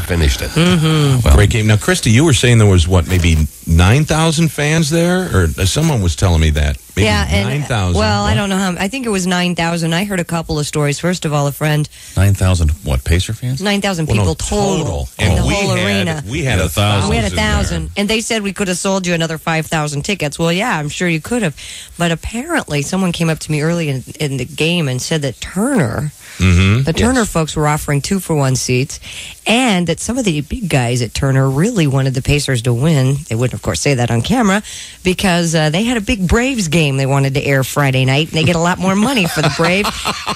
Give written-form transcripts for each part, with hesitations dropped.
finished it. Well, great game. Now, Christy, you were saying there was, maybe 9,000 fans there? Or someone was telling me that. Maybe 9,000. Well, I don't know how. I think it was 9,000. I heard a couple of stories. First of all, a friend. 9,000 what, Pacer fans? 9,000 people total. And the whole arena. We had 1,000. We had 1,000. And they said we could have sold you another 5,000 tickets. Well, yeah, I'm sure you could have. But apparently, someone came up to me early in the game and said that Turner... The Turner folks were offering 2-for-1 seats, and that some of the big guys at Turner really wanted the Pacers to win. They wouldn't, of course, say that on camera because they had a big Braves game they wanted to air Friday night, and they get a lot more money for the Braves.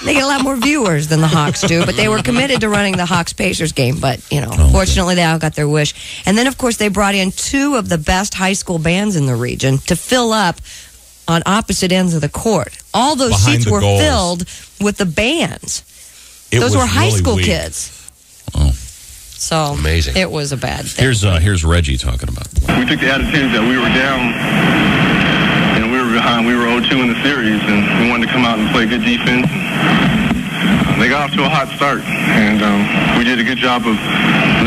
They get a lot more viewers than the Hawks do, but they were committed to running the Hawks-Pacers game. But, fortunately, they all got their wish. And then, of course, they brought in 2 of the best high school bands in the region to fill up on opposite ends of the court. All those seats were filled with the bands. Those were high school kids. Oh. So amazing. It was a bad thing. Here's Reggie talking about it. We took the attitude that we were down and we were behind. We were 0-2 in the series, and we wanted to come out and play good defense. They got off to a hot start, and we did a good job of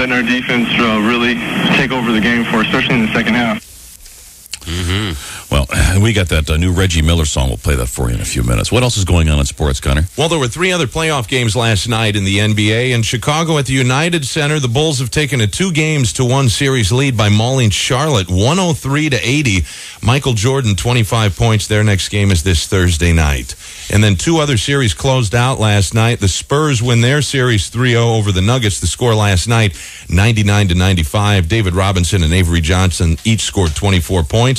letting our defense really take over the game for us, especially in the second half. Well, we got that new Reggie Miller song. We'll play that for you in a few minutes. What else is going on in sports, Connor? Well, there were 3 other playoff games last night in the NBA. In Chicago at the United Center, the Bulls have taken a 2-1 series lead by mauling Charlotte 103-80. Michael Jordan, 25 points. Their next game is this Thursday night. And then 2 other series closed out last night. The Spurs win their series 3-0 over the Nuggets. The score last night, 99-95. David Robinson and Avery Johnson each scored 24 points.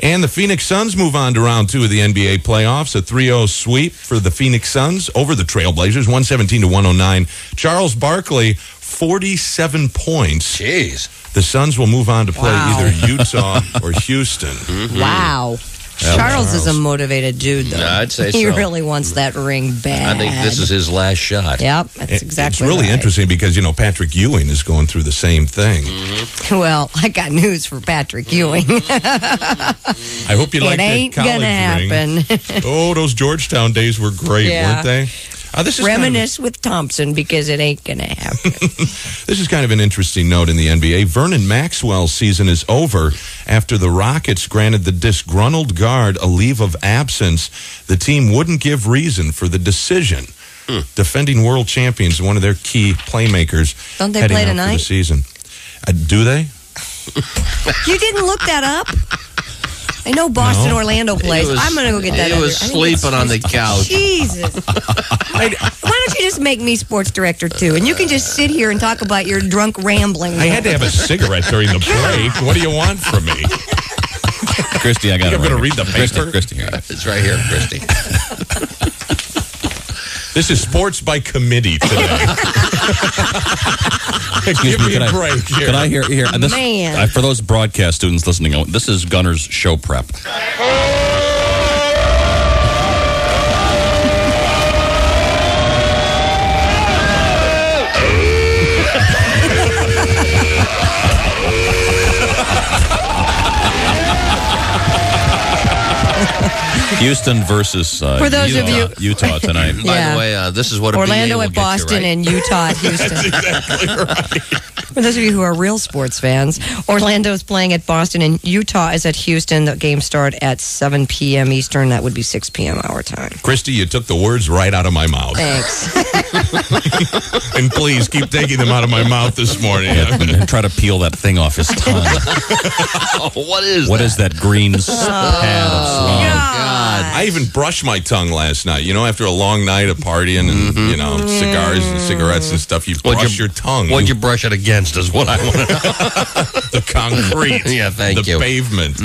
And the Phoenix Suns move on to round 2 of the NBA playoffs. A 3-0 sweep for the Phoenix Suns over the Trailblazers, 117-109. Charles Barkley, 47 points. Jeez. The Suns will move on to play either Utah or Houston. Wow. Charles is a motivated dude, though. I'd say he so. really wants that ring bad. I think this is his last shot. Yep, that's exactly It's really right. interesting because, Patrick Ewing is going through the same thing. Well, I got news for Patrick Ewing. I hope you like that ain't college gonna happen. ring. Oh, those Georgetown days were great, weren't they? This is Reminisce with Thompson because it ain't going to happen. This is kind of an interesting note in the NBA. Vernon Maxwell's season is over after the Rockets granted the disgruntled guard a leave of absence. The team wouldn't give reason for the decision. Defending world champions, one of their key playmakers. Don't they heading play out tonight? For the season. Do they? You didn't look that up? I know Boston, Orlando plays. I'm going to go get that. He was sleeping on the couch. Jesus. Why don't you just make me sports director, too? And you can just sit here and talk about your drunk rambling. I had to have a cigarette during the break. What do you want from me? Christy, I got it. I'm going to read the paper. Christy, here. It's right here, Christy. This is sports by committee today. Excuse me, can I hear this? Man. For those broadcast students listening, this is Gunner's show prep. Houston versus For those Utah tonight. By the way, this is what Orlando will at Boston and Utah at Houston. That's exactly right. For those of you who are real sports fans, Orlando is playing at Boston and Utah is at Houston. The game start at 7 p.m. Eastern. That would be 6 p.m. our time. Christy, you took the words right out of my mouth. Thanks. And please keep taking them out of my mouth this morning. And try to peel that thing off his tongue. What is that green pad of slime? God. I even brushed my tongue last night. After a long night of partying and, cigars and cigarettes and stuff, you brush your tongue. What'd you brush it against is what I want to know. The concrete. Yeah, thank you. The pavement.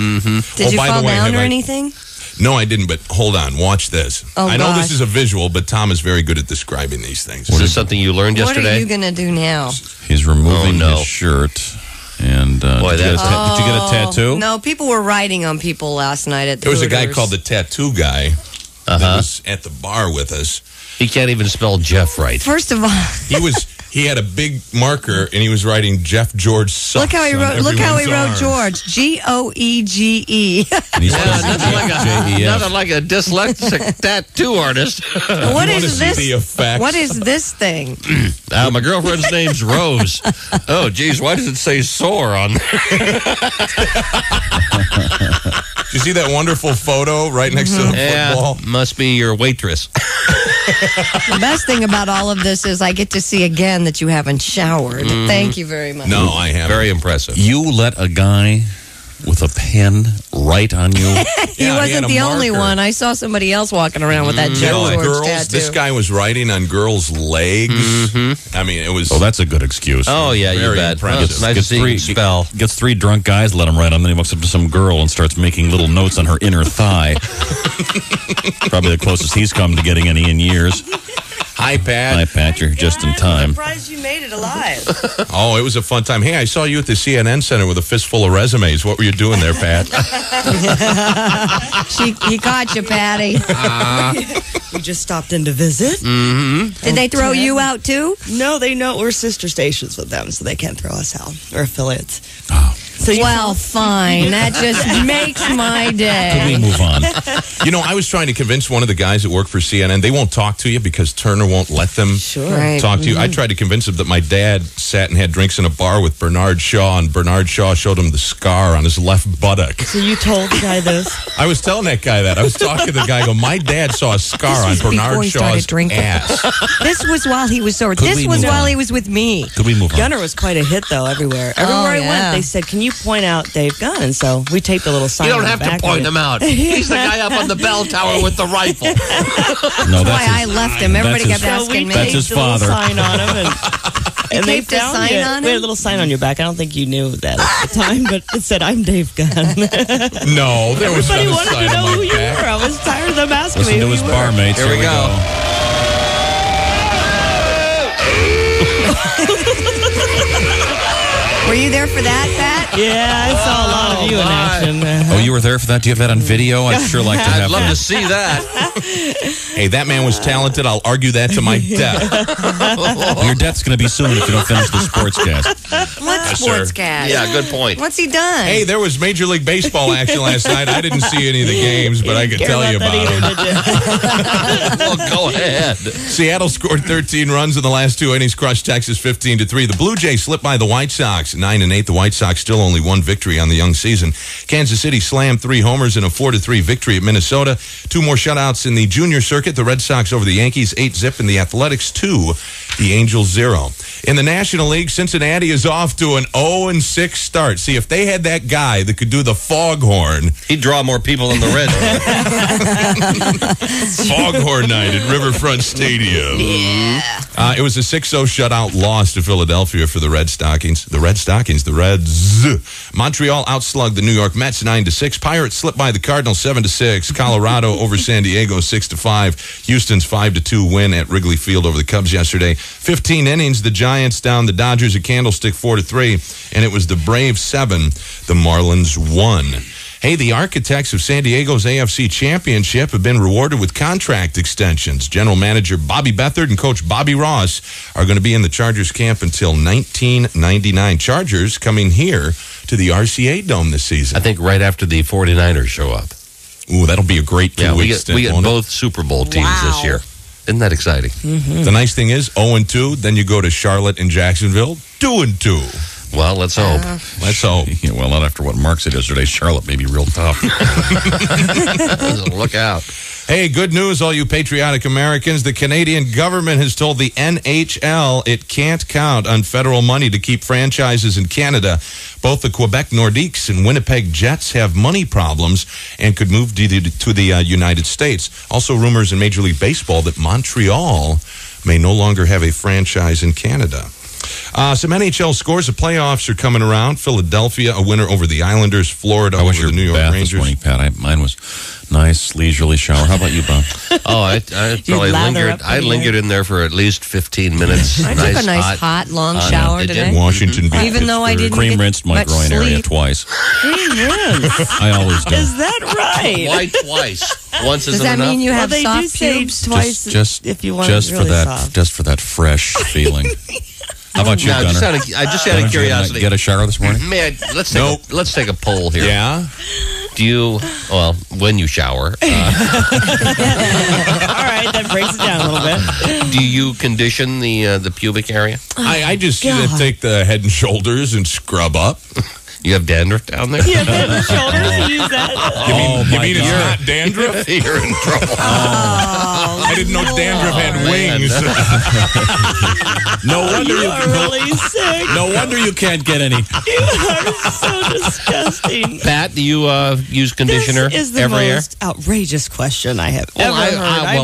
Did you fall down or anything? No, I didn't, but hold on. Watch this. Oh, I know gosh. this is a visual, but Tom is very good at describing these things. Is this something you learned yesterday? What are you going to do now? He's removing his shirt. And Boy, did you get a tattoo? No, people were riding on people last night at the There was a guy Hooters. called the Tattoo Guy that was at the bar with us. He can't even spell Jeff right. First of all, He was He had a big marker, and he was writing Jeff George sucks. Look how he wrote. Look how he wrote George. George. And he's Nothing like a dyslexic tattoo artist. What is this? The effects. What is this thing? My girlfriend's name's Rose. Oh, geez, why does it say sore on there? Did you see that wonderful photo right next to the football? Must be your waitress. The best thing about all of this is I get to see again that you haven't showered. Thank you very much. No, I haven't. Very impressive. You let a guy with a pen write on you? He Yeah, he had wasn't a the only marker. one. I saw somebody else walking around with that Jeff No, George girls. tattoo. This guy was writing on girls' legs. I mean, it was. Oh, that's a good excuse. Oh, yeah, you Very bet. impressive. It's nice to see you spell. Gets 3 drunk guys, let him write on. Then he walks up to some girl and starts making little notes on her inner thigh. Probably the closest he's come to getting any in years. Hi, Pat. Hi, Pat. You're just in time. I'm surprised you made it alive. Oh, it was a fun time. Hey, I saw you at the CNN Center with a fistful of resumes. What were you doing there, Pat? He caught you, Patty. We just stopped in to visit. Did they throw you out too? No, they know we're sister stations with them, so they can't throw us out. Or affiliates. So you Well, fine. That just makes my Could we day. move on? You know, I was trying to convince one of the guys that work for CNN. They won't talk to you because Turner won't let them Right. talk to you. I tried to convince him that my dad sat and had drinks in a bar with Bernard Shaw, and Bernard Shaw showed him the scar on his left buttock. So you told the guy this? I was telling that guy that. I was talking to the guy. I go, my dad saw a scar on This was before Bernard he started Shaw's drinking. ass. This was while he was sober. Could This we was move while on? he was with me. Could we move on? Gunner was quite a hit, though, everywhere. Everywhere I yeah. went, they said, can you point out Dave Gunn? And so we taped a little sign You on don't the have to back point of it. him out. He's the guy up on the bell tower with the rifle. No, That's why I left him. Everybody that's kept his- So we asking me. That's his taped a little father. sign on him. And they taped a found sign you. on We had a him? little sign on your back. I don't think you knew that at the time, but it said, I'm Dave Gunn. No, there was Everybody no wanted sign to know on who my you were. back. I was tired of them asking Listen me to who his you were. barmates. Here we go. Were you there for that, Pat? Yeah, I saw a lot of you in action. Oh, you were there for that? Do you have that on video? I'd sure like to I'd have love that. to see that. Hey, that man was talented. I'll argue that to my death. Your death's going to be soon if you don't finish the sportscast. What Yes, sports sir. cast? Yeah, good point. What's he done? Hey, there was Major League Baseball action last night. I didn't see any of the games, but I could tell you about them. Well, go ahead. Seattle scored 13 runs in the last 2 innings, crushed Texas 15-3. The Blue Jays slipped by the White Sox 9-8. The White Sox still only 1 victory on the young season. Kansas City slammed 3 homers in a 4-3 victory at Minnesota. 2 more shutouts in the junior circuit. The Red Sox over the Yankees 8-0, and the Athletics 2, the Angels 0. In the National League, Cincinnati is off to an 0-6 start. See, if they had that guy that could do the foghorn, He'd draw more people than the Reds. Foghorn night at Riverfront Stadium. It was a 6-0 shutout loss to Philadelphia for the Red Stockings. The Reds. Montreal outslugged the New York Mets 9-6. Pirates slipped by the Cardinals 7-6. Colorado over San Diego 6-5. Houston's 5-2 win at Wrigley Field over the Cubs yesterday. 15 innings, the Giants down the Dodgers a candlestick 4-3, and it was the Braves 7, the Marlins 1. Hey, the architects of San Diego's AFC Championship have been rewarded with contract extensions. General Manager Bobby Beathard and Coach Bobby Ross are going to be in the Chargers camp until 1999. Chargers coming here to the RCA Dome this season. I think right after the 49ers show up. Ooh, that'll be a great 2 Yeah, we weeks. get both Super Bowl teams this year. Isn't that exciting? The nice thing is 0-2, then you go to Charlotte and Jacksonville, 2-2. Well, let's hope. Let's hope. Yeah, well, not after what Mark said yesterday. Charlotte may be real tough. Look out. Hey, good news, all you patriotic Americans. The Canadian government has told the NHL it can't count on federal money to keep franchises in Canada. Both the Quebec Nordiques and Winnipeg Jets have money problems and could move to the United States. Also, rumors in Major League Baseball that Montreal may no longer have a franchise in Canada. Some NHL scores. The playoffs are coming around. Philadelphia, a winner over the Islanders. Florida over the New York bath Rangers. this morning, Pat? Mine was nice, leisurely shower. How about you, Bob? Oh, I probably lather lingered. up I in lingered in there for at least 15 minutes. I took a nice hot long shower did you? today. Washington beat Even though I Pittsburgh. didn't Cream get rinsed my much groin area sleep. twice. Rinse. I always do. Is that right? Why twice? Once Does isn't that enough? mean you Well, have they do soft say pubes? twice Just if you want just it really for that, soft. just for that fresh feeling. How about you, Now, Gunner? just out of curiosity. Get a shower this morning? Man, let's take a poll here. Yeah. Do you, when you shower, All right, that breaks it down a little bit. do you condition the pubic area? I just God. take the Head and Shoulders and scrub up. You have dandruff down there? Yeah, the shoulders, you use that. You mean it's not dandruff? You're in trouble. I didn't know dandruff had wings. No wonder You are really sick. No wonder you can't get any. You are so disgusting. Pat, do you use conditioner This is the every year? most outrageous question I have ever heard.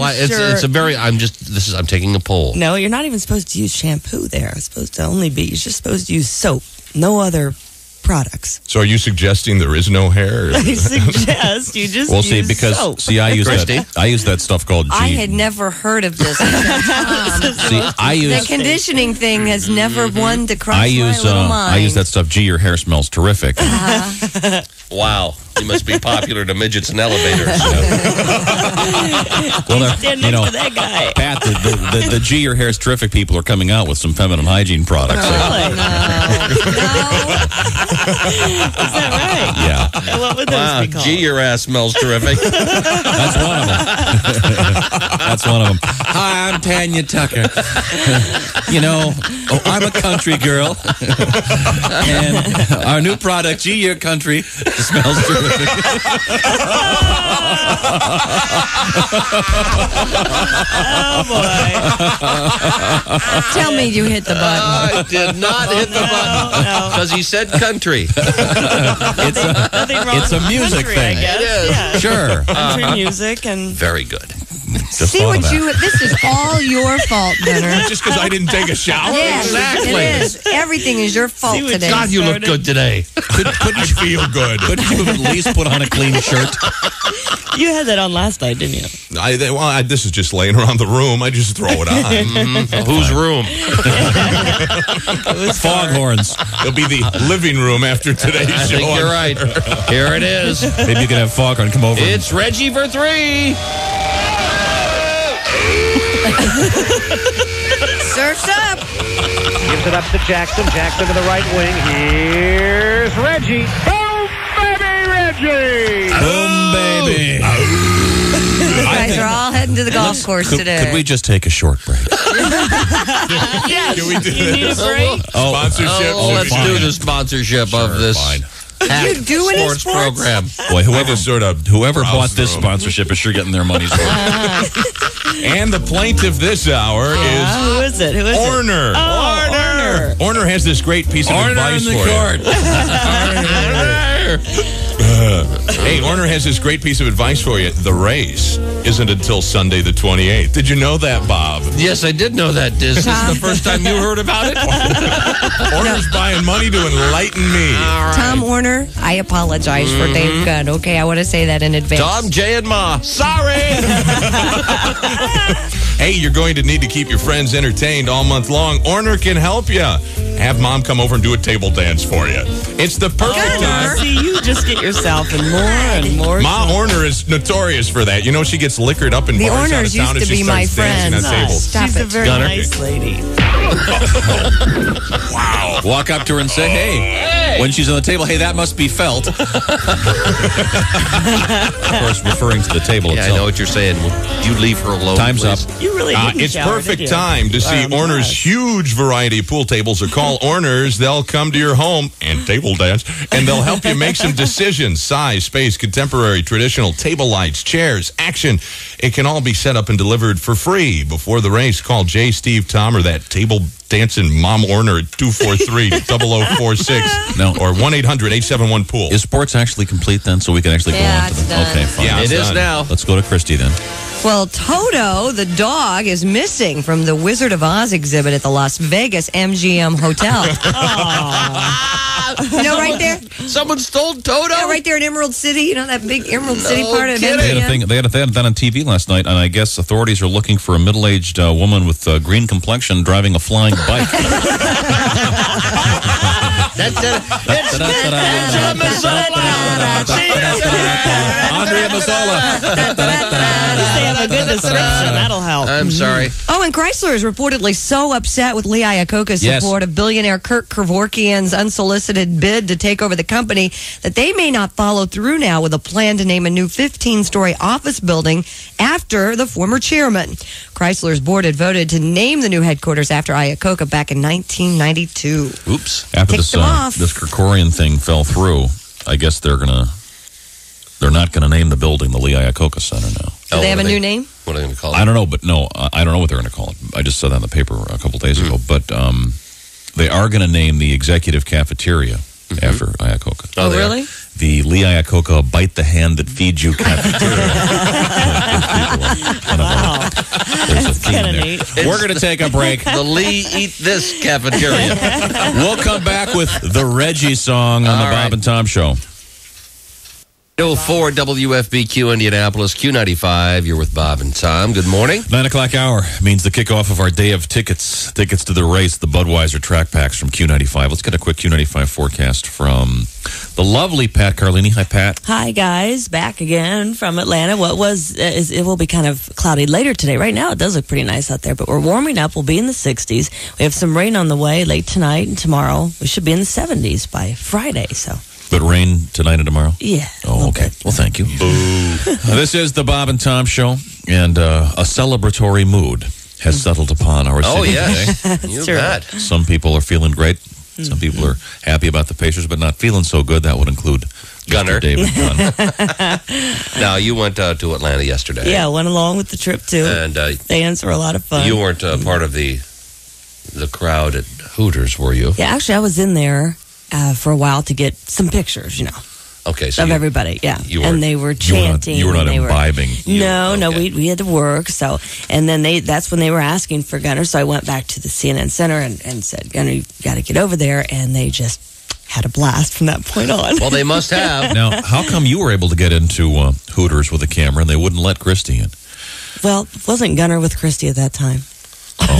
I'm taking a poll. No, you're not even supposed to use shampoo there. It's supposed to only be, you're just supposed to use soap. No other products. So are you suggesting there is no hair? I suggest you just use soap. I use Christy? that stuff called G. I had never heard of this. The conditioning thing has never won to cross my little mind. I use that stuff. G, your hair smells terrific. Wow. You must be popular to midgets and elevators. Well, Stand next to that guy. Pat, the G, your hair's terrific people are coming out with some feminine hygiene products. Really? No. Is that right? Yeah. And what would those Wow, be called? gee, your ass smells terrific. That's one of them. That's one of them. Hi, I'm Tanya Tucker. I'm a country girl. And our new product, G Your Country, smells terrific. Oh, boy. Tell me you hit the button. I did not hit the button because he said country. Nothing wrong It's a with music country, thing. I guess. It is. Yeah. Sure. Country music and... Very good. Just See thought what of that. this is all your fault, Gunner. Just because I didn't take a shower? Yes, Exactly. it is. Everything is your fault See what today. God, you look good today. I feel good. Couldn't you at least put on a clean shirt? You had that on last night, didn't you? This is just laying around the room. I just throw it on. Whose room? Foghorns. It'll be the living room after today's I show. think you're right. Here it is. Maybe you can have Foghorn come over. It's Reggie for 3. Surf's up. Gives it up to Jackson. Jackson to the right wing. Here's Reggie. Boom, baby, Reggie! Boom, baby. You guys are all heading to the golf course today. Could we just take a short break? Yes. Can we do You need a break? Sponsorship? Let's fine. do the sponsorship of this You do any sports sports? program. Boy, whoever browse bought this through 'em. sponsorship is sure getting their money's worth. And the plaintiff this hour Who is it? Who is is it? Orner. Oh, Orner. Orner has this great piece of advice for you. Hey, Orner has this great piece of advice for you. The race isn't until Sunday the 28th. Did you know that, Bob? Yes, I did know that. Is this the first time you heard about it? Orner's buying money to enlighten me. Tom Warner, I apologize for Dave Gunn. Okay, I want to say that in advance. Tom, Jay, and Ma. Sorry. Hey, you're going to need to keep your friends entertained all month long. Orner can help you. Have Mom come over and do a table dance for you. It's the perfect time. See, you just get yourself in more and more. Ma Orner is notorious for that. You know, she gets liquored up in The bars out Orners of town used and to she be my starts dancing friends. on tables. Stop She's a it. very Gunner. nice lady. Wow. Walk up to her and say, hey. When she's on the table, hey, that must be felt. Of course, referring to the table Yeah, I itself. know what you're saying. Would you leave her alone, Time's please? up. You really didn't It's shower, perfect did you? time to see Orner's huge variety of pool tables. Or call Orner's. They'll come to your home and table dance, and they'll help you make some decisions. Size, space, contemporary, traditional, table lights, chairs, action. It can all be set up and delivered for free before the race. Call Jay, Steve, Tom, or that table dancing Mom Orner at 243-0046 No. or 1-800-871-POOL. Is sports actually complete then, so we can actually Yeah, go on to it's them? done. Okay, fine. Yeah, It it's is done. now. Let's go to Christy then. Well, Toto, the dog, is missing from the Wizard of Oz exhibit at the Las Vegas MGM Hotel. You know, right there? Someone stole Toto? Yeah, right there in Emerald City. You know, that big Emerald City part of kidding. They had, a MGM? thing, they had that on TV last night, and I guess authorities are looking for a middle-aged woman with a green complexion driving a flying bike. That's it. It's Andrea Mazzola. Andrea Mazzola. have a good description. That'll help. I'm sorry. Oh, and Chrysler is reportedly so upset with Lee Iacocca's Yes. support of billionaire Kurt Kevorkian's unsolicited bid to take over the company that they may not follow through now with a plan to name a new 15-story office building after the former chairman. Chrysler's board had voted to name the new headquarters after Iacocca back in 1992. Oops. After Kicked them off. this Krikorian thing fell through, I guess they're not gonna name the building the Lee Iacocca Center now. Do they have a new name? What are they going to call it? I don't know, but no, I don't know what they're going to call it. I just saw that in the paper a couple days ago. But they are going to name the executive cafeteria after Iacocca. Oh, they are? Really? The Lee Iacocca Bite the Hand That Feeds You cafeteria. Wow. There's a theme kinda there. neat. We're going to take a break. The Lee Eat This cafeteria. We'll come back with the Reggie song on the All Bob right. and Tom Show. 04 WFBQ Indianapolis, Q95. You're with Bob and Tom. Good morning. 9 o'clock hour means the kickoff of our day of tickets. Tickets to the race, the Budweiser track packs from Q95. Let's get a quick Q95 forecast from the lovely Pat Carlini. Hi, Pat. Hi, guys. Back again from Atlanta. It will be kind of cloudy later today. Right now, it does look pretty nice out there, but we're warming up. We'll be in the 60s. We have some rain on the way late tonight and tomorrow. We should be in the 70s by Friday, so... But rain tonight and tomorrow? Yeah. Oh, okay. Well, thank you. This is the Bob and Tom Show, and a celebratory mood has settled upon our city Oh, yeah. today. You true. bet. Some people are feeling great. Some people are happy about the Pacers, but not feeling so good. That would include Gunner. Mr. David Gunn. Now, you went to Atlanta yesterday. Yeah, went along with the trip, too. And Fans were a lot of fun. you weren't part of the crowd at Hooters, were you? Yeah, actually, I was in there for a while to get some pictures, Okay, so of you- everybody. Yeah, you weren't- and they were chanting. You were not and they imbibing. No, okay. we had to work. So, and then that's when they were asking for Gunner. So I went back to the CNN Center and said, Gunner, you got to get over there. And they just had a blast from that point on. Well, they must have. Now, how come you were able to get into Hooters with a camera and they wouldn't let Christy in? Well, wasn't Gunner with Christy at that time?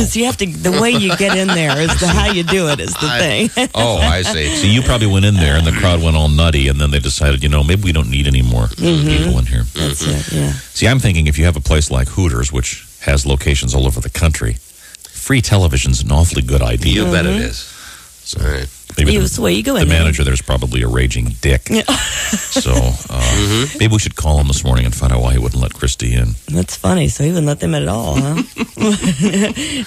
So you have to. The way you get in there is how you do it is the thing. Oh, I see. So you probably went in there and the crowd went all nutty, and then they decided, maybe we don't need any more people in here. That's it. Yeah. See, I'm thinking if you have a place like Hooters, which has locations all over the country, free television's an awfully good idea. You bet it is. So All right. maybe It's the way you go the in there. manager there's probably a raging dick. So maybe we should call him this morning and find out why he wouldn't let Christy in. That's funny. So he wouldn't let them in at all, huh?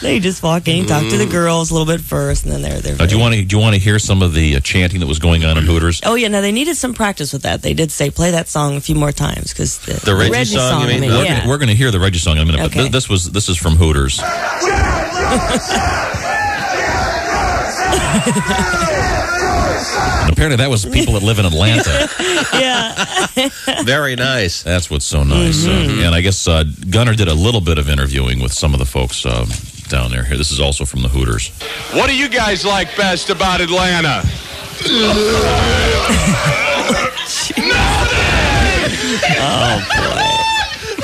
They just walk in, talk to the girls a little bit first, and then they're Do you want to hear some of the chanting that was going on in Hooters? Oh yeah, no, they needed some practice with that. They did say play that song a few more times because The Reggie song, you mean? yeah. We're going to hear the Reggie song in a minute. Okay. But this is from Hooters. And apparently that was people that live in Atlanta. Yeah. Very nice. That's what's so nice. And I guess Gunner did a little bit of interviewing with some of the folks down there. Here, this is also from the Hooters. What do you guys like best about Atlanta?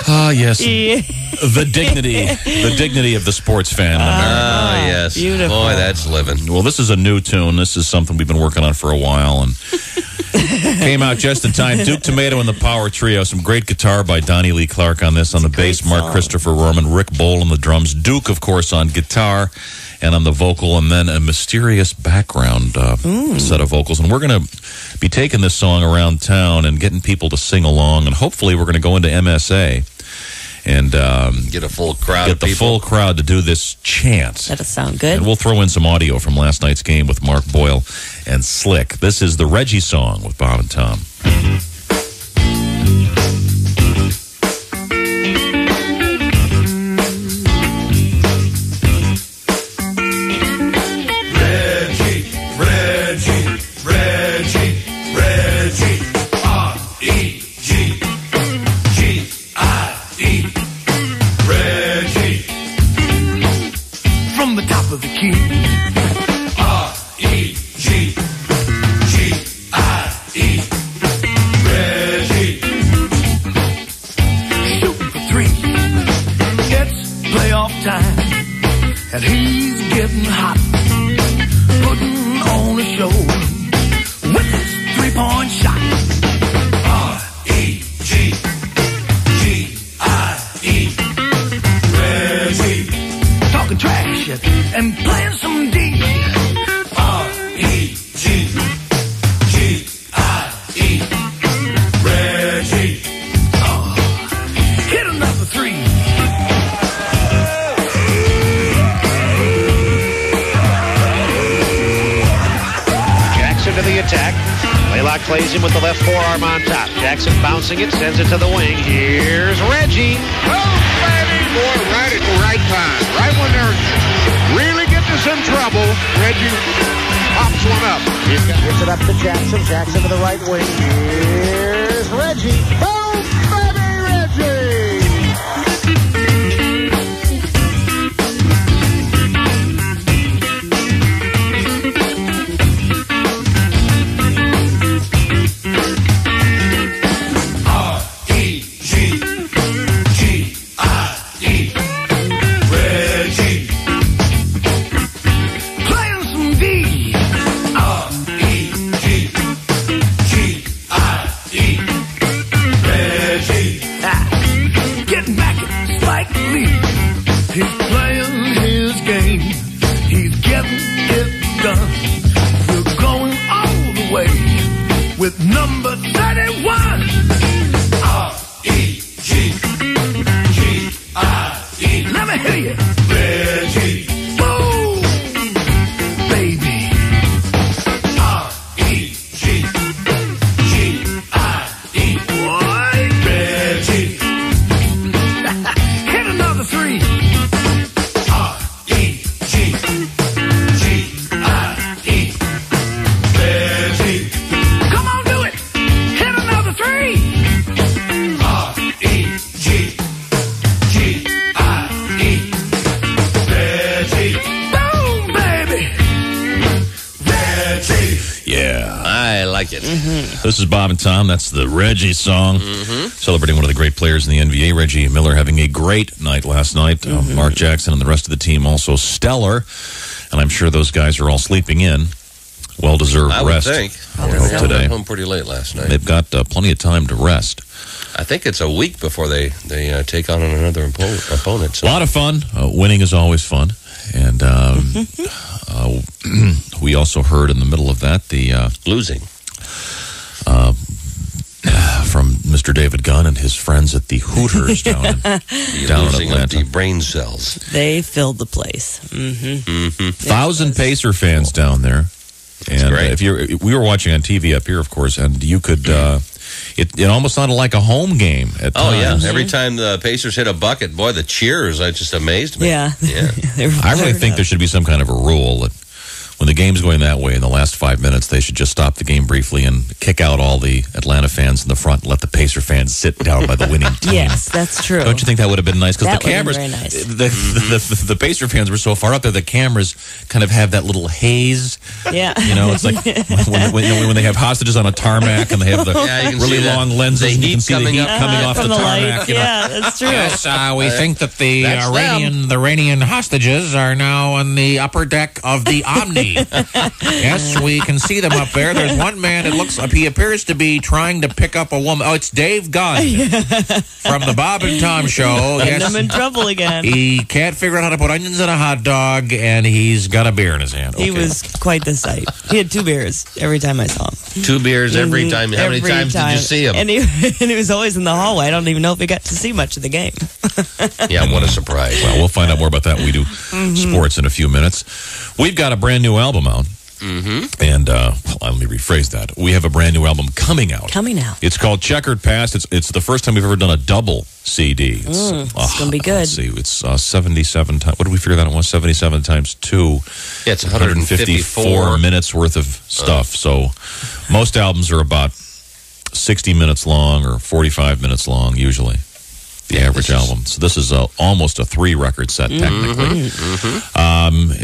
Ah, yes. The dignity of the sports fan. Ah, yes. beautiful. Boy, that's living. Well, this is a new tune. This is something we've been working on for a while, and came out just in time. Duke Tomato and the Power Trio. Some great guitar by Donnie Lee Clark on this. On the bass, Mark song. Christopher Rorman, Rick Bowl on the drums, Duke, of course, on guitar and on the vocal, and then a mysterious background set of vocals. And we're going to be taking this song around town and getting people to sing along, and hopefully we're going to go into MSA and Get a full crowd get of the people. full crowd to do this chant. That'll sound good. And we'll throw in some audio from last night's game with Mark Boyle and Slick. This is the Reggie song with Bob and Tom. From the top of the key. R-E-G-G-I-E. attack. Laylock plays him with the left forearm on top. Jackson bouncing it, sends it to the wing. Here's Reggie. Oh, baby, boy, right at the right time. Right when they're really getting us in trouble, Reggie pops one up. Gets it up to Jackson. Jackson to the right wing. Here's Reggie. Boom, baby, Reggie. He's playing his game. He's getting it done. We're going all the way with number 31. R-E-G-G-I-E. Let me hear you. Reggie. Boom, baby. R-E-G-G-I-E. Boy, Reggie. Hit another three. This is Bob and Tom. That's the Reggie song. Celebrating one of the great players in the NBA, Reggie Miller, having a great night last night. Mark Jackson and the rest of the team also stellar. And I'm sure those guys are all sleeping in. Well-deserved rest. I would think. I hope They today. went home pretty late last night. They've got plenty of time to rest. I think it's a week before they take on another opponent. So. A lot of fun. Winning is always fun. And we also heard in the middle of that the losing. From Mr. David Gunn and his friends at the Hooters down in Atlanta. The brain cells. They filled the place. 1,000 Pacer fans down there. And great. We were watching on TV up here, of course, and you could. It almost sounded like a home game at times. Oh yeah! Every time the Pacers hit a bucket, boy, the cheers! It just amazed me. Yeah. I really think there should be some kind of a rule that when the game's going that way in the last 5 minutes, they should just stop the game briefly and kick out all the Atlanta fans in the front and let the Pacer fans sit down by the winning team. Yes, that's true. Don't you think that would have been nice? Because the That would've cameras, been very nice. the Pacer fans were so far up there, the cameras kind of have that little haze. Yeah. You know, it's like when they have hostages on a tarmac and they have the you can really see long lenses the and you heat can see the coming heat up. coming off the From the tarmac. lights. You know? Yeah, that's true. Yes, we think that the That's them. Iranian hostages are now on the upper deck of the Omni. Yes, we can see them up there. There's one man, he appears to be trying to pick up a woman. Oh, it's Dave Gunn from the Bob and Tom Show. Yes. I'm in trouble again. He can't figure out how to put onions in a hot dog, and he's got a beer in his hand. He was quite the sight. He had 2 beers every time I saw him. 2 beers every time. How many times did you see him? And he was always in the hallway. I don't even know if he got to see much of the game. Yeah, what a surprise. Well, we'll find out more about that when we do sports in a few minutes. We've got a brand new album out. And let me rephrase that. We have a brand new album coming out. It's called Checkered Past. It's the first time we've ever done a double CD. It's going to be good. Let's see. It's 77 times. What did we figure that out was? 77 times 2. Yeah, it's 154 minutes worth of stuff. So most albums are about 60 minutes long or 45 minutes long usually. The average album. So this is almost a 3-record set, technically.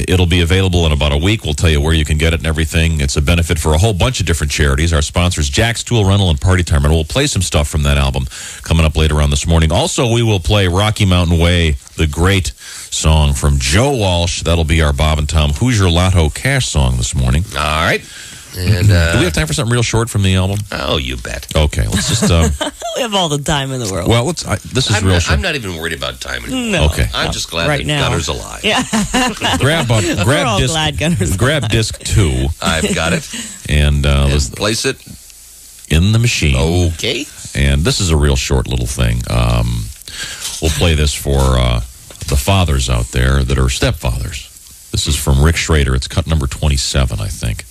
It'll be available in about a week. We'll tell you where you can get it and everything. It's a benefit for a whole bunch of different charities. Our sponsors, Jack's Tool Rental and Party Time. And we'll play some stuff from that album coming up later on this morning. Also, we will play Rocky Mountain Way, the great song from Joe Walsh. That'll be our Bob and Tom Hoosier Lotto Cash song this morning. All right. And, do we have time for something real short from the album? Oh, you bet. Okay, let's just... We have all the time in the world. Well, this is real short. I'm not even worried about time anymore. No. Okay. I'm just glad Right that now. Gunner's alive. Yeah. Grab all disc, glad Gunner's grab disc 2 I've got it. and let's And place it. in the machine. Okay. And this is a real short little thing. We'll play this for the fathers out there that are stepfathers. This is from Rick Schrader. It's cut number 27, I think.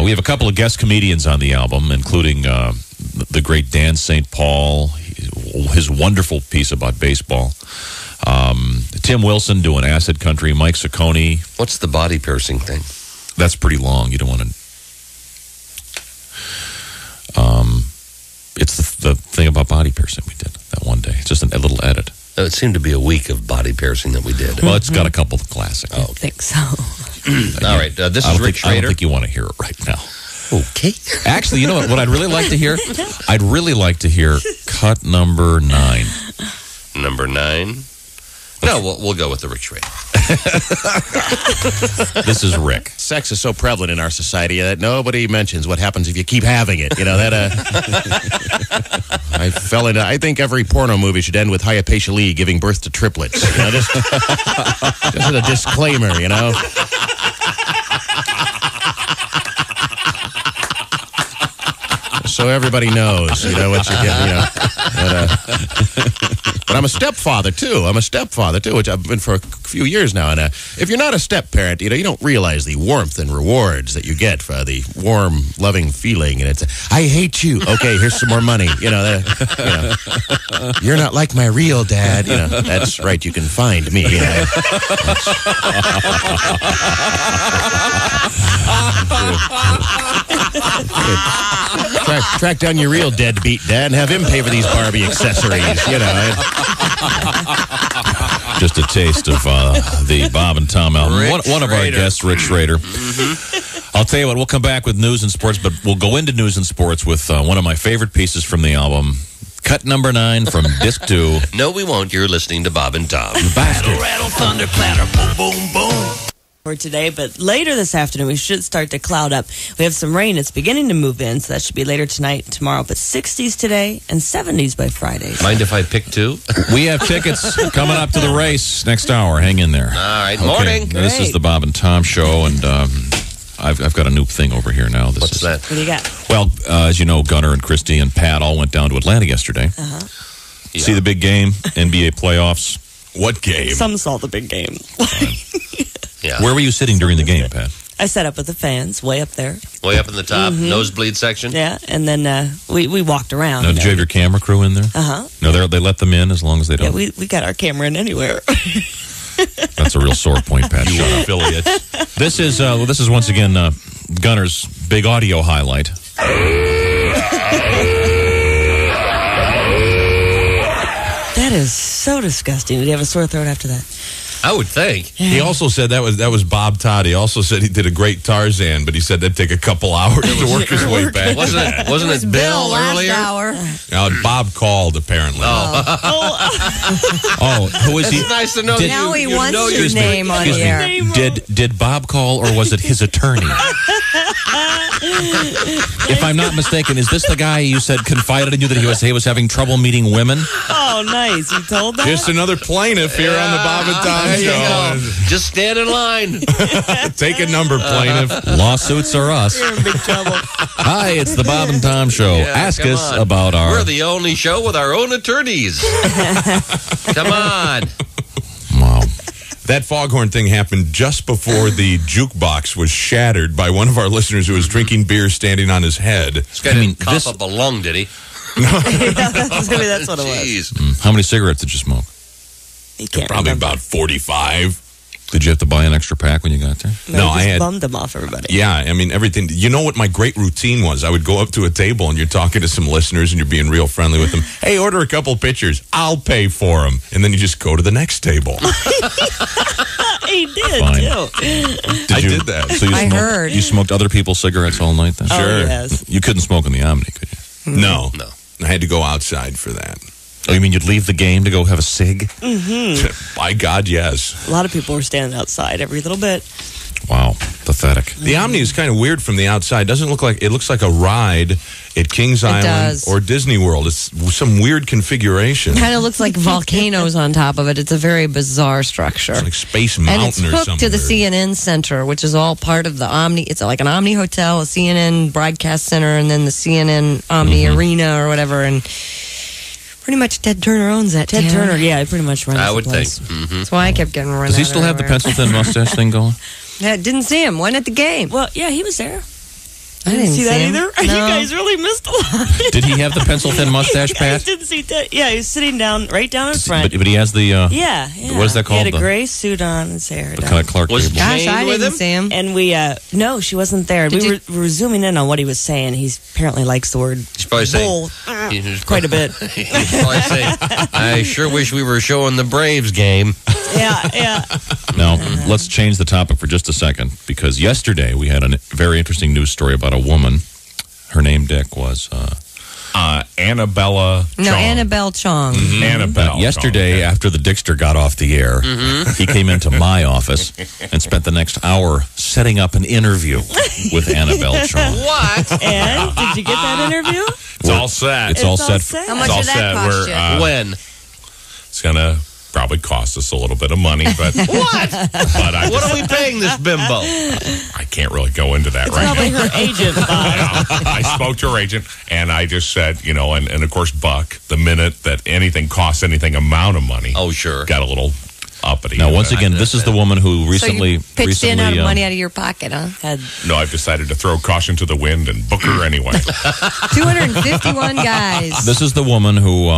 We have a couple of guest comedians on the album, including the great Dan St. Paul, his wonderful piece about baseball. Tim Wilson doing Acid Country, Mike Ciccone. What's the body piercing thing? That's pretty long. You don't want to... It's the thing about body piercing we did that one day. It's just a little edit. It seemed to be a week of body piercing that we did. Well, it's got a couple of classics. I think so. All right, this is Rick I Schrader. don't think you want to hear it right now. Okay. Actually, you know what I'd really like to hear? I'd really like to hear cut number 9. Number 9. No, we'll go with the Rick Schrader. This is Rick. Sex is so prevalent in our society that nobody mentions what happens if you keep having it. You know, that I think every porno movie should end with Hayapeisha Lee giving birth to triplets. You know, just as a disclaimer, you know. So everybody knows, you know, what you're getting, you know. But I'm a stepfather, too. Which I've been for a few years now. And if you're not a step-parent, you know, you don't realize the warmth and rewards that you get for the warm, loving feeling. And it's, I hate you. Okay, here's some more money. You know, you're not like my real dad. You know, that's right. You can find me. You know. Track down your real deadbeat dad and have him pay for these Barbie accessories, you know. Just a taste of the Bob and Tom album. One of our guests, Rick Schrader. I'll tell you what, we'll come back with news and sports, but we'll go into news and sports with one of my favorite pieces from the album, cut number 9 from disc 2. No, we won't. You're listening to Bob and Tom. Rattle, rattle, thunder, clatter, boom, boom, boom. For today, but later this afternoon we should start to cloud up. We have some rain. It's beginning to move in, so that should be later tonight and tomorrow. But 60s today and 70s by Friday. Mind if I pick 2? We have tickets coming up to the race next hour. Hang in there. All right, okay. morning. This is the Bob and Tom Show, and I've got a new thing over here now. What's that? What do you got? Well, as you know, Gunnar and Christy and Pat all went down to Atlanta yesterday. Uh-huh. Yeah. See the big game, NBA playoffs. What game? Some saw the big game. Yeah. Where were you sitting during the game, Pat? I sat up with the fans, way up there. Way up in the top, nosebleed section? Yeah, and then we walked around. Now, did you have your camera crew in there? Uh-huh. No, they let them in as long as they don't. Yeah, we got our camera in anywhere. That's a real sore point, Pat. You are affiliates. This is once again Gunnar's big audio highlight. That is so disgusting. Did he have a sore throat after that? I would think. He also said that was Bob Todd. He also said he did a great Tarzan, but he said that'd take a couple hours to work his way back. Wasn't it Bill last earlier? hour. Now, Bob called, apparently. Oh, who is he? It's nice to know. Now he wants know his your- name on the air. Did Bob call, or was it his attorney? If I'm not mistaken, is this the guy you said confided in you that he was having trouble meeting women? Oh, nice. You told that? Just another plaintiff here on the Bob and Tom There you Show. go. Just stand in line. Take a number, plaintiff. Lawsuits are us. You're in big trouble. Hi, it's the Bob and Tom Show. Yeah, Ask come us on. about our... We're the only show with our own attorneys. Come on. Wow. That foghorn thing happened just before the jukebox was shattered by one of our listeners who was drinking beer standing on his head. This guy didn't cough up a lung, did he? Maybe that's what it was. Jeez. How many cigarettes did you smoke? He can't Probably remember. about 45. Did you have to buy an extra pack when you got there? No, No, he I just had- bummed them off everybody. Yeah, I mean, everything. You know what my great routine was? I would go up to a table and you're talking to some listeners and you're being real friendly with them. Hey, order a couple pitchers. I'll pay for them. And then you just go to the next table. He did, Fine. too. I did that. So you I smoked, heard. You smoked other people's cigarettes all night then? Oh, Sure. yes. You couldn't smoke in the Omni, could you? No. No. I had to go outside for that. Oh, you mean you'd leave the game to go have a cig? By God, yes. A lot of people were standing outside every little bit. Wow, pathetic. The Omni is kind of weird from the outside. Doesn't look like it looks like a ride at Kings Island does. or Disney World. It's some weird configuration. Kind of looks like volcanoes on top of it. It's a very bizarre structure. It's like Space And Mountain it's or hooked something. to the CNN Center, which is all part of the Omni. It's like an Omni Hotel, a CNN Broadcast Center, and then the CNN Omni Arena or whatever. And pretty much Ted Turner owns that. Ted town. Turner, yeah, he pretty much runs I the would think. place. That's why I kept getting run Does he out still have the everywhere. pencil thin mustache thing going? Yeah, didn't see him. Wasn't at the game. Well, yeah, he was there. I didn't see that him. either. No. You guys really missed a lot. Did he have the pencil thin mustache, You guys Pat? didn't see that. Yeah, he's sitting down, right down in front. But he has the. Yeah. What is that called? He had a The- gray suit on, his hair The down. kind of Clark Was Gable. Gosh, Jane I with didn't him? see him. And we, no, she wasn't there. Did We were zooming in on what he was saying. He apparently likes the word He's probably saying, bull he's quite a bit. He's probably saying, I sure wish we were showing the Braves game. Yeah. Now, let's change the topic for just a second, because yesterday we had a very interesting news story about a woman. Her name, Dick, was... Annabella Chong. No, Annabelle Chong. Annabelle. yesterday, after the Dickster got off the air, he came into my office and spent the next hour setting up an interview with Annabelle Chong. What? And did you get that interview? It's all set. It's all set. How much It's all did that set. cost you? When? It's going to probably cost us a little bit of money, but What? but I What just, are we paying this bimbo? I can't really go into that right Probably now. her agent, Bob. I spoke to her agent, and I just said, and of course, Buck, the minute that anything costs anything amount of money, Oh, sure. got a little uppity. Now, once again, this is the woman who So recently... you pitched in out of recently, money out of your pocket, huh? Had No, I've decided to throw caution to the wind and book her anyway. 251 guys. This is the woman who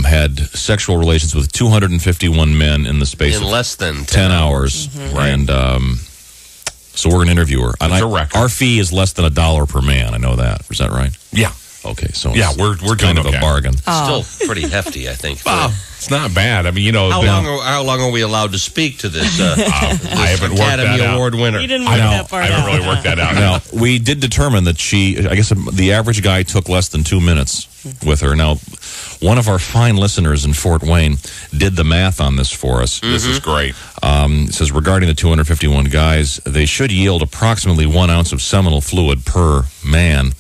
had sexual relations with 251 men in the space In of less than 10 hours. Right. And so we're going to interview her. And It's a record. Our fee is less than $1 per man. I know that. Is that right? Yeah. Okay, so Yeah, it's we're kind doing of a okay. bargain. Still pretty hefty, I think. It's not bad. I mean, How long are we allowed to speak to this, I haven't worked Academy that out. Award winner? you didn't work that far I haven't out. really worked that out. Now, we did determine that I guess the average guy took less than 2 minutes with her. Now, one of our fine listeners in Fort Wayne did the math on this for us. This is great. It says, regarding the 251 guys, they should yield approximately 1 ounce of seminal fluid per man.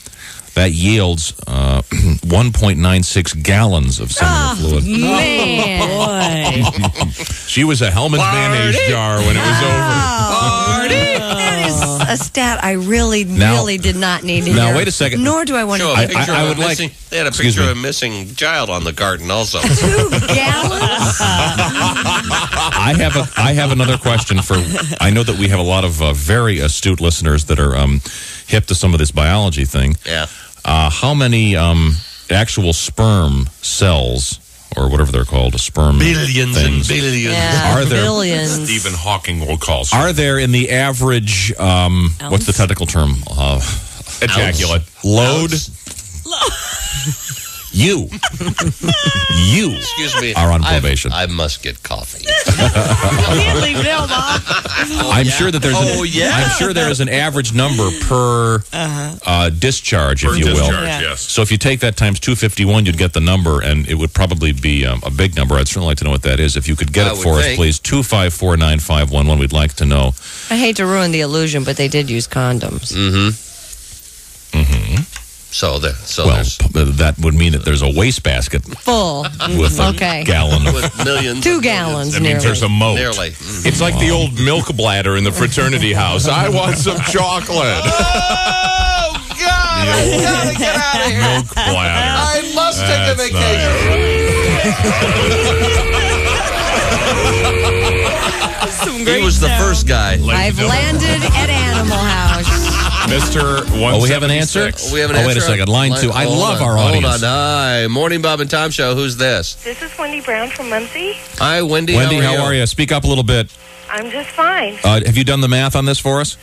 That yields 1.96 gallons of seminal fluid. Man. Boy. She was a Hellman's mayonnaise jar when it was That is a stat I really did not need to Now, hear. wait a second. Nor do I want Show to a hear. picture I of would a like- missing. They had a Excuse picture me. of a missing child on the carton also. 2 gallons? I have another question for. I know that we have a lot of very astute listeners that are hip to some of this biology thing. Yeah. How many actual sperm cells, or whatever they're called, sperm Billions things, and billions. Yeah, Are there- billions. Stephen Hawking will call are there in the average? What's the technical term? ejaculate. Load. You Excuse me. are on probation. I must get coffee. Can't leave now, Bob. I'm sure that there's. Oh, yeah. I'm sure there is an average number per discharge, Per if you will. discharge, Yeah. yes. So if you take that times 251, you'd get the number, and it would probably be a big number. I'd certainly like to know what that is. If you could get I it would for us, think. please. 2549511. We'd like to know. I hate to ruin the illusion, but they did use condoms. So Well, there's that would mean that there's a wastebasket Full. with a Okay. gallon of. with millions. 2 and gallons, That means nearly. there's a moat. Nearly. It's like the old milk bladder in the fraternity house. I want some chocolate. Oh, God! I gotta get out of here. Milk bladder. I must take a That's vacation. He was the first guy. I've landed at Animal House. Mr. 176. Oh, we have an answer? We have an Oh, wait a answer? second. Line 2. I Hold love on, our audience. Hold on. Hi. Morning, Bob and Tom Show. Who's this? This is Wendy Brown from Muncie. Hi, Wendy. Wendy, how are you? Speak up a little bit. I'm just fine. Have you done the math on this for us?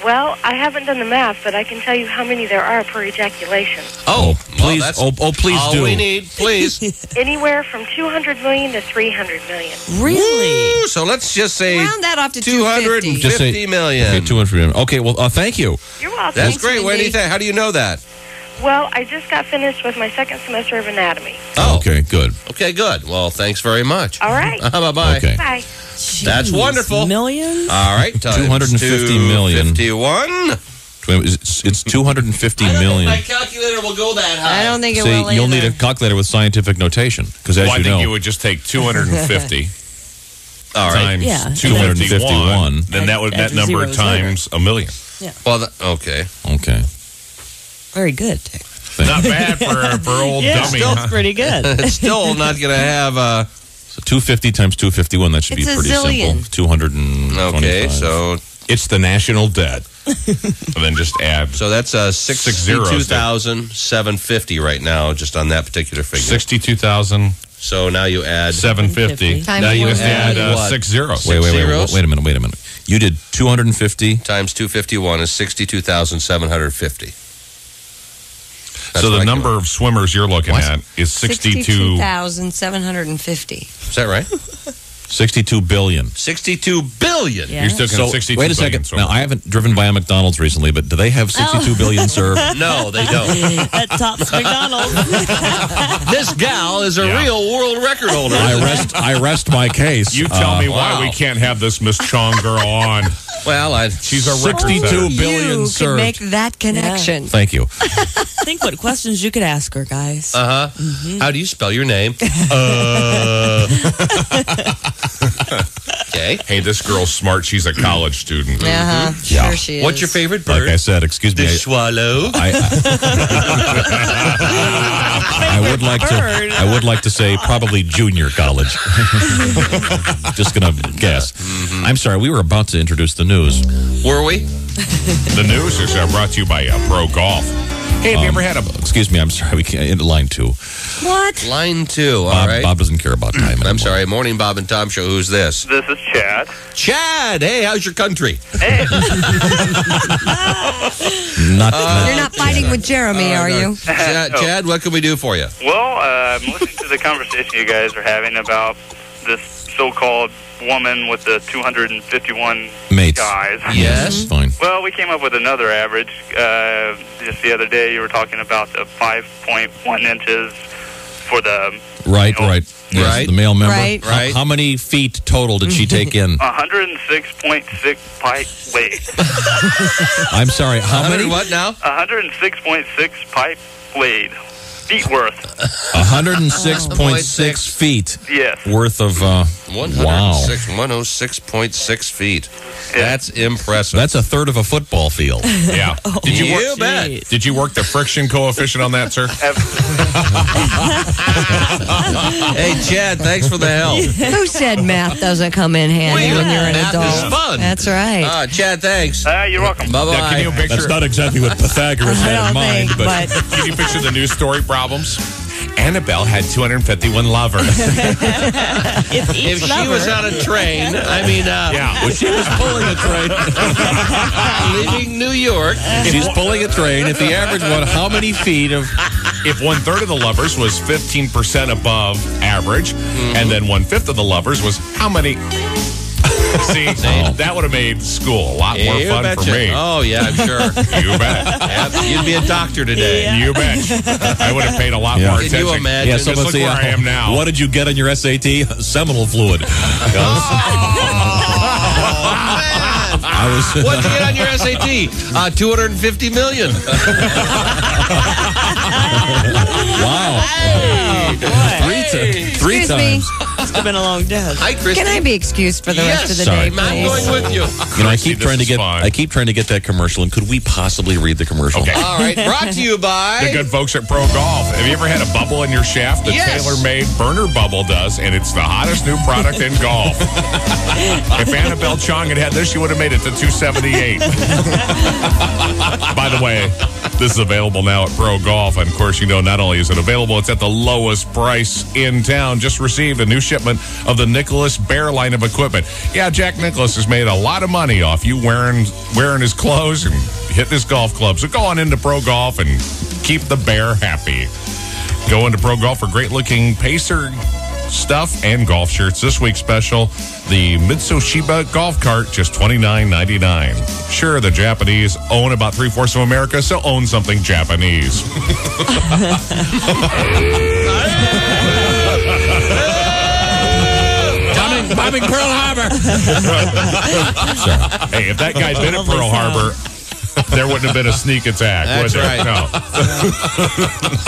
Well, I haven't done the math, but I can tell you how many there are per ejaculation. Oh, please. Well, that's please all do. we need, please. Anywhere from 200 million to 300 million. Really? Woo, so let's just say Round that off to 250. 250 Just say- million. Okay, 200 million. Okay, well, thank you. You're welcome. That's Thanks, great, Wendy. Wendy. How do you know that? Well, I just got finished with my second semester of anatomy. Oh, Okay, good. okay, good. Well, thanks very much. All right. Bye-bye. Okay. Bye. That's Jeez, wonderful. Millions? All right, times 250 million. 51. It's 250 million. My calculator will go that high. I don't think it See, will you'll either. need a calculator with scientific notation, because as Well, I you think know, you would just take 250 All right. times Yeah. 251. Then that would Add that the number zeros times a million. Well, okay. okay. Very good. Not bad for old Yeah, dummy. still huh? pretty good. It's still not going to have So 250 times 251, that should It's be a pretty zillion. simple. 225. Okay, so It's the national debt. And then just add. So that's 62,750 right now, just on that particular figure. 62,000. So now you add 750. Times Now you just add add 6 zeros. Wait a minute. You did 250 times 251 is 62,750. So the number of swimmers you're looking at is 62,750. Is that right? 62 billion. 62 billion. Yeah. You're still going 62 wait a billion second. Now, I haven't driven by a McDonald's recently, but do they have 62 billion served? No, they don't. That tops McDonald's. This gal is a real world record holder. I rest my case. You tell me why wow. we can't have this Miss Chong girl on. Well, She's a record 62 setter. billion You served. can make that connection. Thank you. Think what questions you could ask her, guys. How do you spell your name? Okay. Hey, this girl's smart. She's a college student. Sure she is. What's your favorite bird? Like I said, excuse me. The swallow. I would like to say probably junior college. Just gonna guess. I'm sorry, we were about to introduce the news. Were we? The news is brought to you by Pro Golf. Hey, have you ever had a... Excuse me, I'm sorry, we can't. Line 2. What? Line 2, all Bob, right. Bob doesn't care about time anymore. I'm sorry. Morning, Bob and Tom Show. Who's this? This is Chad. Chad. Hey, how's your country? Hey, You're not fighting with Jeremy, are you? Chad, what can we do for you? well, I'm listening to the conversation you guys are having about this so-called woman with the 251 Mates. guys. Yes. Fine. Well, we came up with another average. Just the other day, you were talking about the 5.1 inches for the... Right. Yes, Right. the male member. Right. How many feet total did she take in? 106.6 pipe weight. I'm sorry, how many? What now? 106.6 pipe weight. Feet worth. 106.6 feet Yes. worth of, 106.6 feet. That's impressive. That's a third of a football field. Yeah. Did you work? You bet. Did you work the friction coefficient on that, sir? Hey, Chad, thanks for the help. Who said math doesn't come in handy Well, when you're an math adult? is fun. That's right. Chad, thanks. You're welcome. Bye-bye. Now, can you picture? That's not exactly what Pythagoras I had don't in mind, think, but Can you picture the news story problems? Annabelle had 251 lovers. If she was on a train, I mean, when she was pulling a train, leaving New York. she's pulling a train. If the average one, how many feet of? If 1/3 of the lovers was 15% above average, and then 1/5 of the lovers was how many? See, that would have made school a lot more You fun betcha. for me. Oh, yeah, I'm sure. You bet. Yep, you'd be a doctor today. You bet. I would have paid a lot more Can attention. you imagine? Yeah, Just someone look say, where I am now. What did you get on your SAT? Seminal fluid. I was. What'd you get on your SAT? 250 million. Wow. Three Excuse me. times. It's been a long day. Hi, Christy. Can I be excused for the rest of the sorry. day, I'm please? going with you. You know, I Christy, keep this trying to is get. fun. I keep trying to get that commercial. And could we possibly read the commercial? Okay. All right, brought to you by... The good folks at Pro Golf. Have you ever had a bubble in your shaft? The Yes. tailor-made burner bubble does, and it's the hottest new product in golf. If Annabelle Chong had had this, she would have made it to 278. By the way, this is available now at Pro Golf. And, of course, you know, not only is it available, it's at the lowest price in town. Just received a new shipment of the Nicholas Bear line of equipment. Yeah, Jack Nicklaus has made a lot of money off you wearing his clothes and hitting his golf club. So go on into Pro Golf and keep the bear happy. Go into Pro Golf for great-looking Pacer stuff and golf shirts. This week's special, the Mitsubishi golf cart, just $29.99. Sure, the Japanese own about 3/4 of America, so own something Japanese. Bombing Pearl Harbor. Hey, if that guy'd been at Pearl Harbor, there wouldn't have been a sneak attack, That's would there? right. No.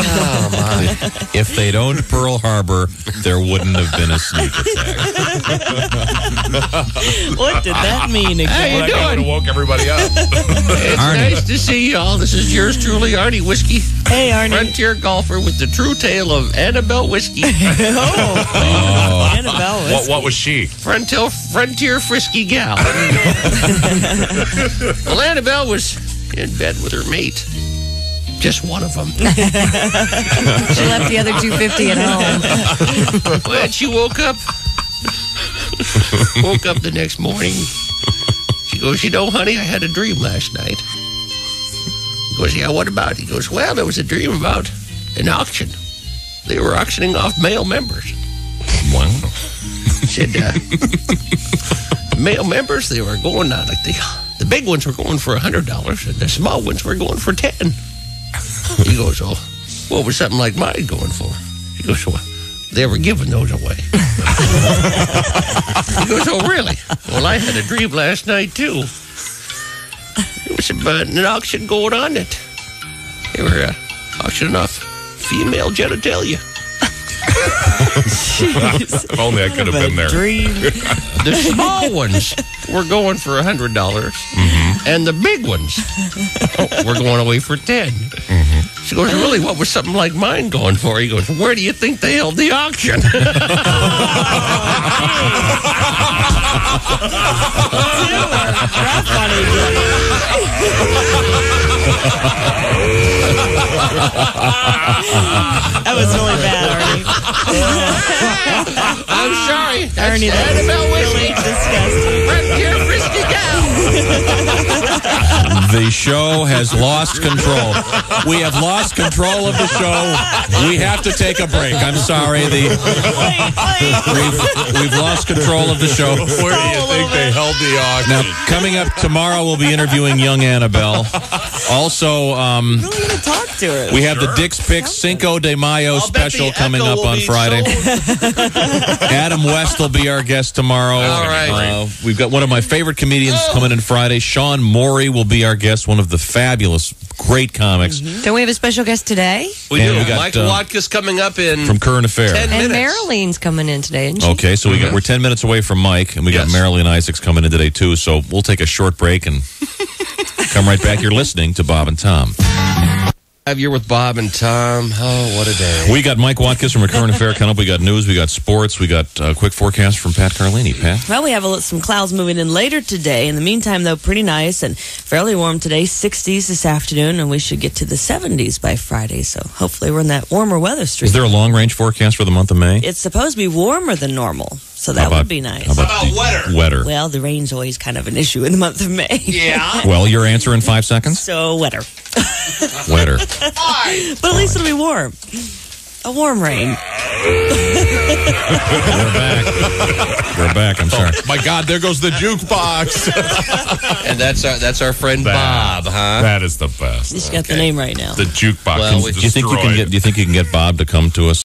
Oh, my. If they'd owned Pearl Harbor, there wouldn't have been a sneak attack. What did that mean exactly? Well, that guy would have woke everybody up. It's nice Nice to see y'all. This is yours truly, Arnie Whiskey. Hey, Arnie. Frontier golfer with the true tale of Annabelle Whiskey. Annabelle Whiskey. What was she? Frontier frisky gal. Well, Annabelle was in bed with her mate. Just one of them. She left the other 250 at home. When she woke up the next morning, she goes, honey, I had a dream last night. He goes, yeah, what about it? He goes, well, there was a dream about an auction. They were auctioning off male members. Wow. Said, male members, they were going out like the big ones were going for $100, and the small ones were going for $10. He goes, oh, what was something like mine going for? He goes, well, they were giving those away. He goes, oh, really? Well, I had a dream last night, too. There was an auction going on that they were auctioning off female genitalia. If only I could have been there. The small ones were going for $100, and the big ones were going away for $10. She goes, really, what was something like mine going for? He goes, where do you think they held the auction? That was really bad, Arnie. I'm sorry. That's Arnie, that was Annabelle really Whiskey. disgusting. Frontier frisky gal. The show has lost control. We have lost control of the show. We have to take a break. I'm sorry. We've lost control of the show. Where do you think they held the auction? Now, coming up tomorrow, we'll be interviewing young Annabelle. Also, Really gonna talk to her. we have the Dick's Picks Cinco de Mayo special coming up on Friday. Adam West will be our guest tomorrow. All right. We've got one of my favorite comedians coming in Friday. Sean Morey will be our guest, one of the fabulous, great comics. Don't we have a special guest today? We And do. we got, Michael Watka's coming up in From Current Affair. 10 And minutes. Marilene's coming in today, isn't she? Okay, so we're 10 minutes away from Mike, and we got Yes. Marilyn Isaacs coming in today, too. So we'll take a short break and come right back. You're listening to Bob and Tom. You're with Bob and Tom. Oh, what a day. We got Mike Watkins from A Current Affair coming up. We got news, we got sports, we got a quick forecast from Pat Carlini. Pat? Well, we have some clouds moving in later today. In the meantime, though, pretty nice and fairly warm today. 60s this afternoon, and we should get to the 70s by Friday. So hopefully we're in that warmer weather streak. Is there a long-range forecast for the month of May? It's supposed to be warmer than normal, so that would be nice. How about wetter? Well, the rain's always kind of an issue in the month of May. Yeah. Well, your answer in 5 seconds? So wetter. Wetter. But at least it'll be warm. A warm rain. We're back. I'm sorry. My God, there goes the jukebox. And that's our friend Bob, huh? That is the best. She's got the name right now. The jukebox Well, is we- Do you think you destroyed. can get Bob to come to us